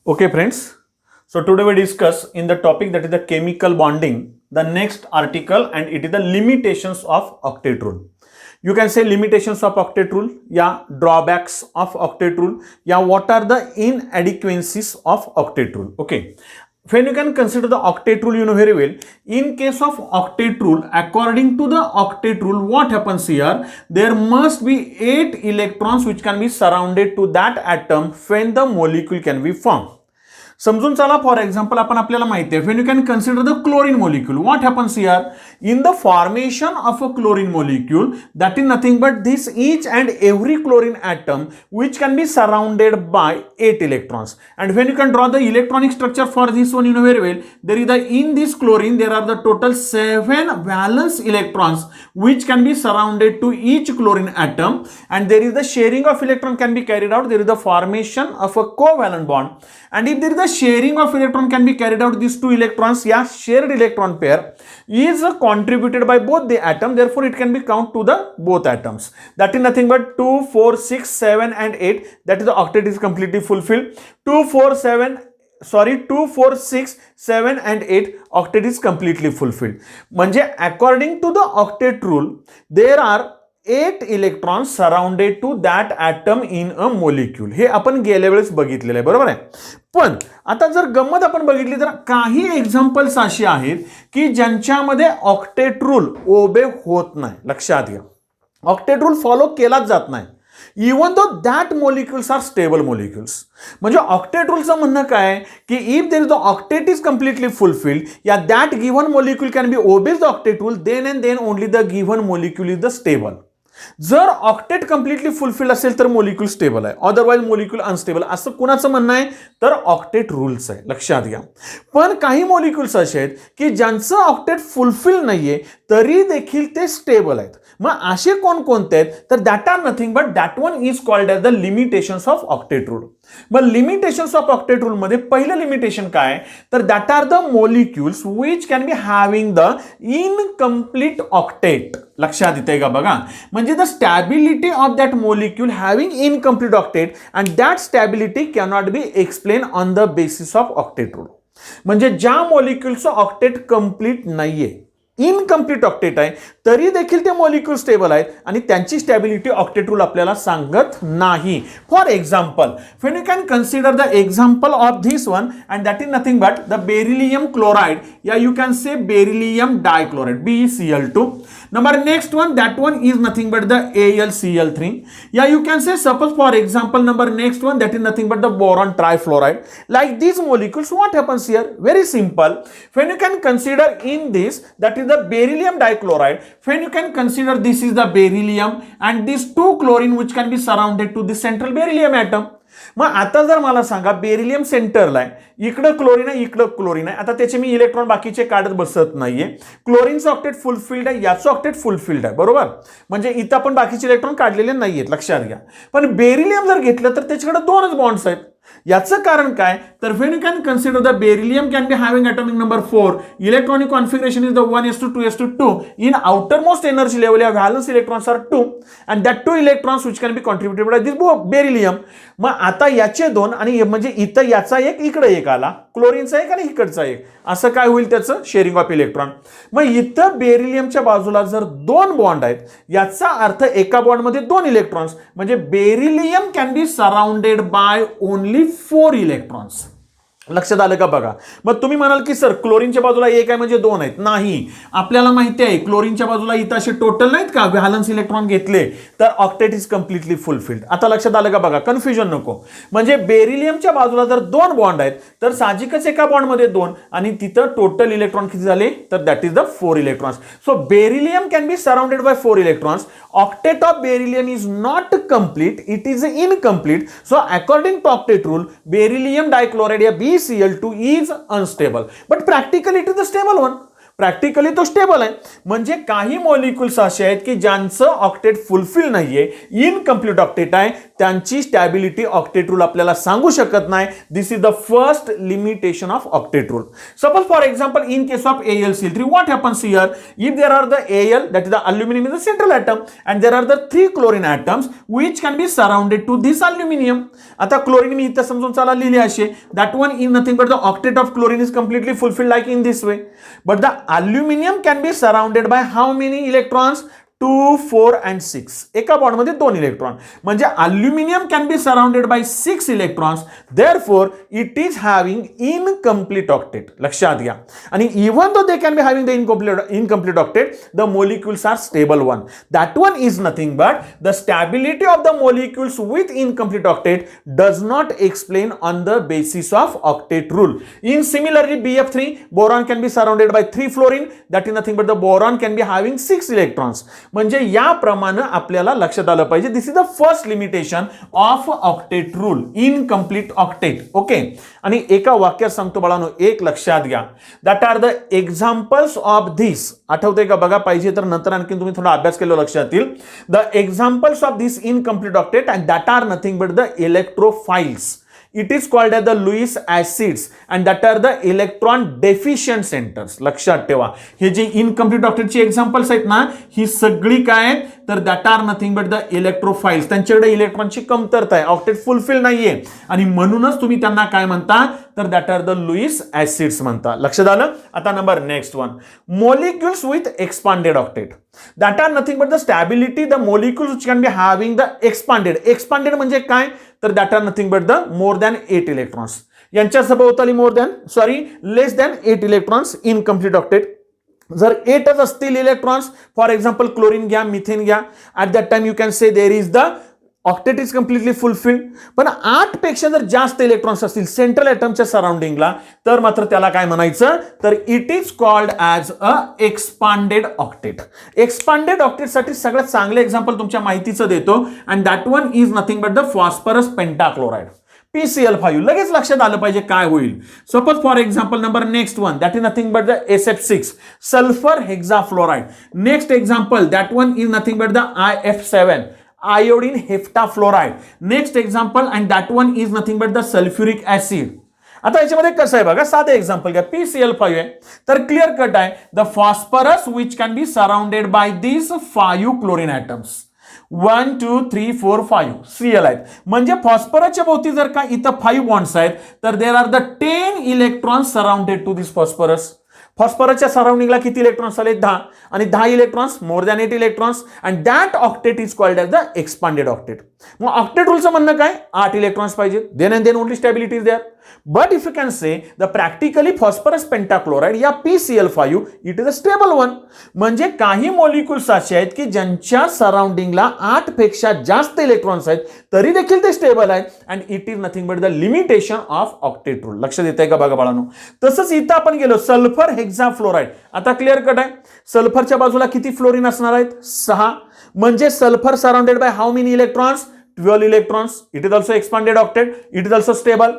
Okay, friends. So today we discuss in the topic that is the chemical bonding, the next article, and it is the limitations of octet rule. You can say limitations of octet rule, yeah, drawbacks of octet rule, yeah, what are the inadequacies of octet rule. Okay. When you can consider the octet rule, you know very well. In case of octet rule, according to the octet rule, what happens here? There must be 8 electrons which can be surrounded to that atom when the molecule can be formed. समजून चला, for example आपण आपल्याला माहिती आहे, when you can consider the chlorine molecule, what happens here in the formation of a chlorine molecule, that is nothing but this each and every chlorine atom which can be surrounded by 8 electrons. And when you can draw the electronic structure for this one, you know very well, there is the in this chlorine there are the total 7 valence electrons which can be surrounded to each chlorine atom, and there is the sharing of electron can be carried out, there is the formation of a covalent bond, and if there is the sharing of electron can be carried out, these two electrons, yeah, shared electron pair is contributed by both the atom, therefore it can be count to the both atoms. That is nothing but 2, 4, 6, 7 and 8, that is the octet is completely fulfilled. 2, 4, 6, 7 and 8 octet is completely fulfilled. म्हणजे according to the octet rule there are 8 electrons surrounded to that atom in a molecule. हे आपण गेल्या वेळेस बघितलेलं आहे, बरोबर आहे. पण आता जर गंमत आपण बघितली तर काही एक्झाम्पल्स अशी आहेत की ज्यांच्यामध्ये ऑक्टेट रूल ओबे होत नाही. लक्षात घ्या, ऑक्टेट रूल फॉलो केलाच जात नाही, even though that molecules are stable molecules. म्हणजे ऑक्टेट रूलचं म्हणणं काय की if there is the octet is completely fulfilled, या that given molecule can be obeys the octet rule, then and then only the given molecule is the stable. जर octet completely fulfilled असेल तर molecule stable आहे, otherwise molecule unstable, असं कुणाचं म्हणणं आहे तर ऑक्टेट रूल्स आहे. लक्षात घ्या. पण काही मोलिक्यूल्स असे आहेत की ज्यांचं ऑक्टेट फुलफिल नाहीये तरी देखील ते स्टेबल आहेत. मग असे कोणकोणते आहेत तर that are nothing but that one is called as the limitations of octet rule. मग लिमिटेशन्स ऑफ ऑक्टेट रूल मध्ये पहिलं लिमिटेशन काय तर that are the molecules which can be having the incomplete octet. लक्षात येते का बघा, म्हणजे the stability of that molecule having incomplete octet and that stability cannot be explain on the basis of octet rule. म्हणजे ज्या मोलिक्युलचं octet complete नाहीये, incomplete octet आहे, तरी देखील ते मॉलिक्यूल स्टेबल आहेत आणि त्यांची स्टॅबिलिटी ऑक्टेट रूल आपल्याला सांगत नाही. For example, when you can consider the example of this one and that is nothing but the beryllium chloride, या you can say beryllium dichloride BeCl2. Number next one, that one is nothing but the AlCl3. Yeah, you can say suppose for example number next one that is nothing but the boron trifluoride. Like these molecules, what happens here? Very simple. When you can consider in this that is the beryllium dichloride, when you can consider this is the beryllium and these two chlorine which can be surrounded to the central beryllium atom. मग आता जर मला सांगा beryllium सेंटरला आहे, इकडं chlorine आहे, इकडं क्लोरीन आहे, आता त्याचे मी इलेक्ट्रॉन बाकीचे काढत बसत नाहीये. क्लोरीनचं ऑक्टेट फुलफिल्ड आहे, याचं ऑक्टेट फुलफिल्ड आहे, बरोबर. म्हणजे इथं आपण बाकीचे इलेक्ट्रॉन काढलेले नाहीयेत, लक्षात घ्या. पण बेरिलियम जर घेतलं तर त्याच्याकडे 2च बॉन्ड्स आहेत. याचं कारण काय तर when you can consider the beryllium can be having atomic number 4, electronic configuration is the 1:2:2. In outermost energy level your valence electrons are 2 and that 2 electrons which can be contributed by this beryllium. मग आता याचे 2 आणि म्हणजे इथं याचा एक, इकडे एक आला, क्लोरीनचा एक आणि इकडचा एक, असं काय होईल त्याचं शेअरिंग ऑफ इलेक्ट्रॉन. मग इथं बेरिलियमच्या बाजूला जर 2 बॉन्ड आहेत, याचा अर्थ एका बॉन्डमध्ये 2 इलेक्ट्रॉन्स, म्हणजे beryllium can be surrounded by only 4 electrons. लक्षात आलं का बघा. मग तुम्ही म्हणाल की सर क्लोरीनच्या बाजूला 1 आहे म्हणजे 2 आहेत. नाही, आपल्याला माहिती आहे क्लोरीनच्या बाजूला इथं असे टोटल नाहीत का, व्हॅलन्स इलेक्ट्रॉन घेतले तर ऑक्टेट इज कम्प्लिटली फुलफिल्ड. आता लक्षात आलं का बघा, कन्फ्युजन नको. म्हणजे बेरिलियमच्या बाजूला जर 2 बॉन्ड आहेत तर साहजिकच एका बॉन्डमध्ये 2 आणि तिथं टोटल इलेक्ट्रॉन किती झाले तर that is the 4 electrons. So beryllium can be surrounded by 4 electrons. Octet of beryllium is not complete, it is incomplete. So according to octet rule beryllium dichloride या BeCl2 is unstable, but practically it is the stable one. Practically तो stable आहे. म्हणजे काही molecules असे आहेत की ज्यांचं octet fulfil नाहीये, इनकम्प्लीट ऑक्टेट आहे, त्यांची स्टॅबिलिटी ऑक्टेट रूल आपल्याला सांगू शकत नाही. This is the first limitation of octet rule. Suppose for example in case of AlCl3, what happens here? If there are the Al, that is the aluminum is the central atom, and there are the 3 chlorine atoms which can be surrounded to this aluminum. आता chlorine मी इथं समजून चला लिहिले असे, that one is nothing but the octet of chlorine is completely fulfilled like in this way, but the aluminum can be surrounded by how many electrons? 2, 4 and 6. एका bond मध्ये 2 electron. म्हणजे aluminium can be surrounded by 6 electrons. Therefore it is having incomplete octet. लक्षात घ्या. आणि even though they can be having the incomplete octet, the molecules are stable one. That one is nothing but the stability of the molecules with incomplete octet does not explain on the basis of octet rule. In similarly BF3, boron can be surrounded by 3 fluorine, that is nothing but the boron can be having 6 electrons. म्हणजे याप्रमाणे आपल्याला लक्षात आलं पाहिजे. This is the first limitation of octet rule, incomplete octet. Okay. आणि एका वाक्यात सांगतो बाळांनो, एक लक्षात घ्या, that are the examples of this. आठवतंय का बघा, पाहिजे तर नंतर आणखी तुम्ही थोडा अभ्यास केला लक्षात येईल. The examples of this incomplete octet and that are nothing but the electrophiles. It is called as the Lewis acids and that are the electron deficient centers. लक्षात ठेवा, हे जे इनकम्प्लीट ऑक्टेटची एक्झाम्पल्स आहेत ना, ही सगळी काय आहेत तर that are nothing but the electrophiles. त्यांच्याकडे इलेक्ट्रॉनची कमतरता आहे, ऑक्टेट फुलफिल नाहीये, आणि म्हणूनच तुम्ही त्यांना काय म्हणता तर that are the Lewis acids म्हणता. लक्षात आलं. आता number next one, molecules with expanded octet. That are nothing but the stability the molecules which can be having the expanded. Expanded म्हणजे काय तर that are nothing but the more than 8 electrons. यांच्या सभोवताली less than 8 electrons incomplete octet. जर 8च असतील electrons, for example chlorine घ्या, methane घ्या, at that time you can say there is the octet is completely fulfilled. पण 8 पेक्षा जर जास्त इलेक्ट्रॉन्स असतील सेंट्रल ॲटमच्या सराउंडिंगला, तर मात्र त्याला काय म्हणायचं तर it is called as a expanded octet. Expanded ऑक्टेटसाठी सगळ्यात चांगलं एक्झाम्पल तुमच्या माहितीचं देतो, and that one is nothing but the phosphorus pentachloride, PCl5. लगेच लक्षात आलं पाहिजे काय होईल. Suppose for example number next one, that is nothing but the SF6, sulphur hexafluoride. Next example, that one is nothing but the IF7, iodine heptafluoride. Next example and that one is nothing but the sulphuric acid. आता याच्यामध्ये कसं आहे बघा, साधे example घ्या. PCl5 आहे तर clear cut आहे, the phosphorus which can be surrounded by this 5 chlorine atoms. 1, 2, 3, 4, 5 Cl आहेत. म्हणजे फॉस्फरसच्या भोवती जर का इथं 5 बॉन्ड्स आहेत तर there are the 10 electrons surrounded to this phosphorus. फॉस्फरसच्या सराउंडिंगला किती इलेक्ट्रॉन्स आले 10, आणि 10 electrons more than 8 electrons, and that octet is called as the expanded octet. मग ऑक्टेट रूलचं म्हणणं काय, 8 इलेक्ट्रॉन्स पाहिजे, then and then only stability is there. But if you can say the practically phosphorus pentachloride या PCl5 it is a stable one. म्हणजे काही molecules असे आहेत की ज्यांच्या सराउंडिंगला 8 पेक्षा जास्त इलेक्ट्रॉन्स आहेत तरी देखील ते स्टेबल आहेत, and it is nothing but the limitation of octet rule. लक्षात येत आहे का बघा बाळांनो. तसंच इथं आपण गेलो सल्फर हेक्साफ्लोराइड. आता क्लिअर कट आहे, सल्फरच्या बाजूला किती फ्लोरीन असणार आहेत 6. म्हणजे sulphur surrounded by how many electrons 12 electrons. It is also expanded octet. It is also stable.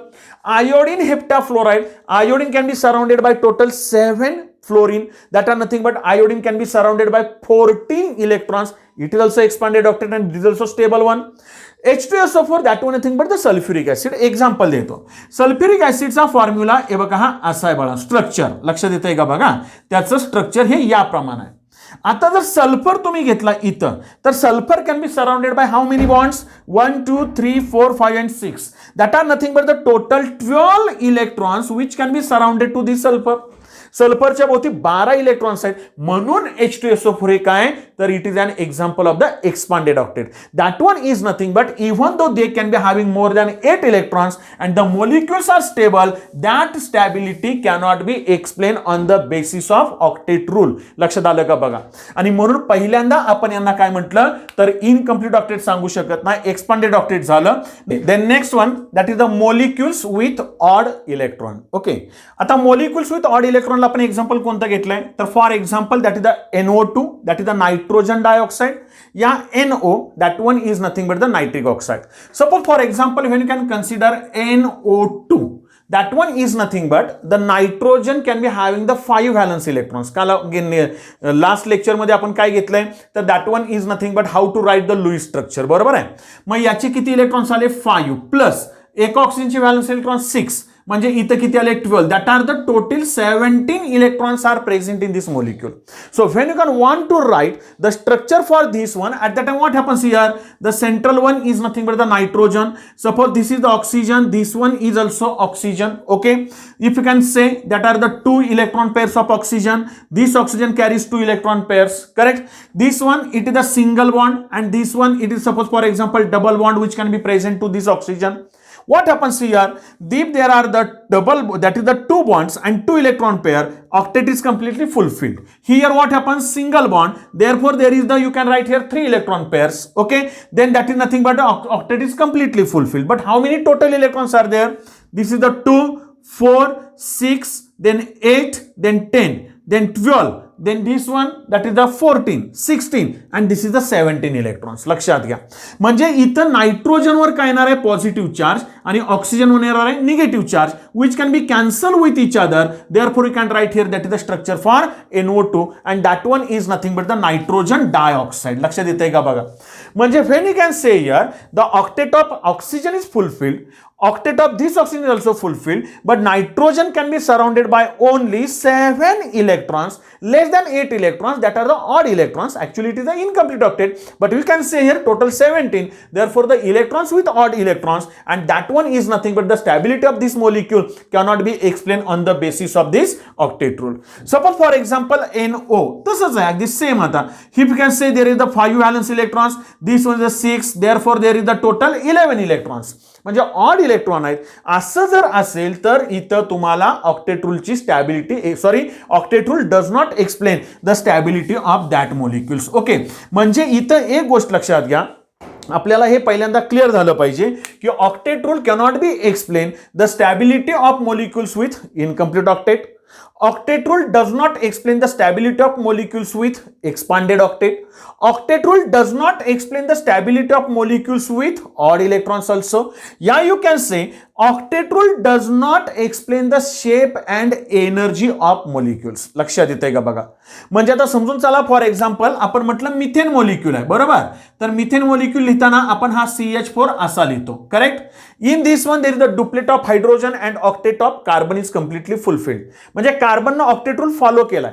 Iodine heptafluoride. Iodine can be surrounded by total 7 fluorine. That are nothing but iodine can be surrounded by 14 electrons. It is also expanded octet and it is also stable one. H2SO4 that one nothing but the sulfuric acid. Example देतो. Sulfuric acid चा formula हे बघा हा असा आहे बघा. Structure लक्षात येतंय का बघा. त्याचं स्ट्रक्चर हे या प्रमाणे आहे. आता जर सल्फर तुम्ही घेतला इथं तर sulphur can be surrounded bye how many bonds 1 2 3 4 5 and 6. That are nothing but the total 12 electrons which can be surrounded to this sulfur. सल्फरच्या भोवती 12 इलेक्ट्रॉन्स आहेत म्हणून H2SO4 हे काय तर it is an example of the expanded octet. That one is nothing but even though they can be having more than 8 electrons and the molecules are stable, that stability cannot be explain on the basis of octet rule. लक्षात आलं का बघा. आणि म्हणून पहिल्यांदा आपण यांना काय म्हटलं तर इनकम्प्लीट ऑक्टेट सांगू शकत नाही, एक्सपांडेड ऑक्टेट झालं. Then next one that is the molecules with odd electron. Okay, आता मोलिक्युल्स विथ ऑड इलेक्ट्रॉन आपण एक्झाम्पल कोणतं घेतलंय तर for example that is the NO2 दॅट इज द नायट्रोजन डायऑक्साइड या NO that one is nothing but the nitric oxide. Suppose for example when you can consider NO2 that one is nothing but the nitrogen can be having the 5 valence electrons. Last lecture मध्ये आपण काय घेतलंय तर that one is nothing but how to write the Lewis structure, बरोबर आहे. मग याचे किती इलेक्ट्रॉन्स आले 5 प्लस एक ऑक्सिजनचे व्हॅलन्स इलेक्ट्रॉन 6, म्हणजे इथं किती आले 12. That are the total 17 electrons are present in this molecule. So when you can want to write the structure for this one, at that time what happens here, the central one is nothing but the nitrogen. Suppose this is the oxygen, this one is also oxygen. Okay, if you can say that are the 2 electron pairs of oxygen, this oxygen carries 2 electron pairs, correct. This one it is a single bond, and this one it is suppose for example double bond which can be present to this oxygen. What happens here, if there are the double, that is the 2 bonds and 2 electron pair, octet is completely fulfilled. Here what happens, single bond, therefore there is the, you can write here 3 electron pairs. Okay, then that is nothing but the octet is completely fulfilled. But how many total electrons are there? This is the 2, 4, 6, then 8, then 10, then 12, then this one that is the 14, 16 and this is the 17 electrons. लक्षात घ्या, म्हणजे इथं नायट्रोजनवर काय येणार आहे positive charge आणि ऑक्सिजनवर येणार आहे negative charge, which can be cancelled with each other. Therefore you can write here that is the structure for NO2 and that one is nothing but the nitrogen dioxide. लक्षात येतंय का बघा. म्हणजे when you can say here the octet of oxygen is fulfilled, octet of this oxygen is also fulfilled, but nitrogen can be surrounded by only 7 electrons, less than 8 electrons that are the odd electrons. Actually it is the incomplete octet, but we can say here total 17. Therefore the electrons with odd electrons, and that one is nothing but the stability of this molecule cannot be explained on the basis of this octet rule. Suppose for example NO, this is the same आता. If you can say there is the 5 valence electrons, this one is the 6, therefore there is the total 11 electrons. म्हणजे odd electron आहेत. असं जर असेल तर इथं तुम्हाला octet रूलची stability, sorry octet rule does not explain the stability of that molecules. Okay, म्हणजे इथं एक गोष्ट लक्षात घ्या, आपल्याला हे पहिल्यांदा क्लिअर झालं पाहिजे की octet rule cannot be explain the stability of molecules with incomplete octet. Octet rule does not explain the stability of molecules with expanded octet. Octet rule does not explain the stability of molecules with odd electrons also. Yeah, you can say octet rule does not explain the shape and energy of molecules. लक्षात येतंय का बघा. म्हणजे आता समजून चला, for example आपण म्हटलं मिथेन मॉलिक्यूल आहे, बरोबर. तर मिथेन मॉलिक्यूल लिहिताना आपण हा CH4 असा लिहितो, correct. In this one there is the duplet of hydrogen and octet of carbon is completely fulfilled. म्हणजे कार्बननं ऑक्टेट रूल फॉलो केलाय.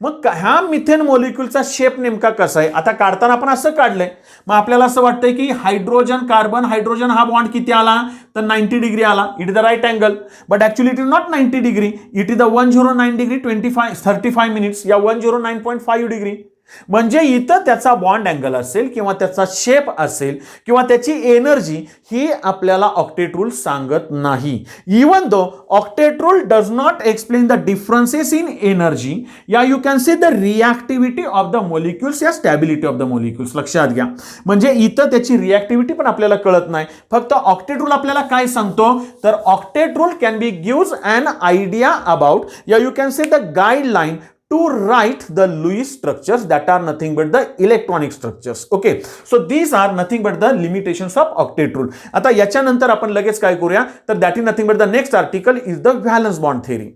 मग ह्या मिथेन मॉलिक्यूलचा शेप नेमका कसा आहे आता काढताना आपण असं काढलंय. मग आपल्याला असं वाटतंय की हायड्रोजन कार्बन, हायड्रोजन हा बॉन्ड किती आला तर 90 डिग्री आला. It is the right angle, but actually it is not 90 degree, it is the 109 degree 35 minutes या 109.5 डिग्री. म्हणजे इथं त्याचा बॉन्ड अँगल असेल किंवा त्याचा शेप असेल किंवा त्याची एनर्जी ही आपल्याला ऑक्टेट रूल सांगत नाही. Even though octet rule does not explain the differences in energy या you can say the reactivity of the molecules या स्टॅबिलिटी ऑफ द मॉलिक्युल्स. लक्षात घ्या, म्हणजे इथं त्याची रिॲक्टिव्हिटी पण आपल्याला कळत नाही. फक्त ऑक्टेट रूल आपल्याला काय सांगतो तर octet rule can be gives an idea about या you can say the guideline to write the Lewis structures that are nothing but the electronic structures. Okay, so these are nothing but the limitations of octet rule. आता याच्यानंतर आपण लगेच काय करूया तर that is nothing but the next article is the valence bond theory.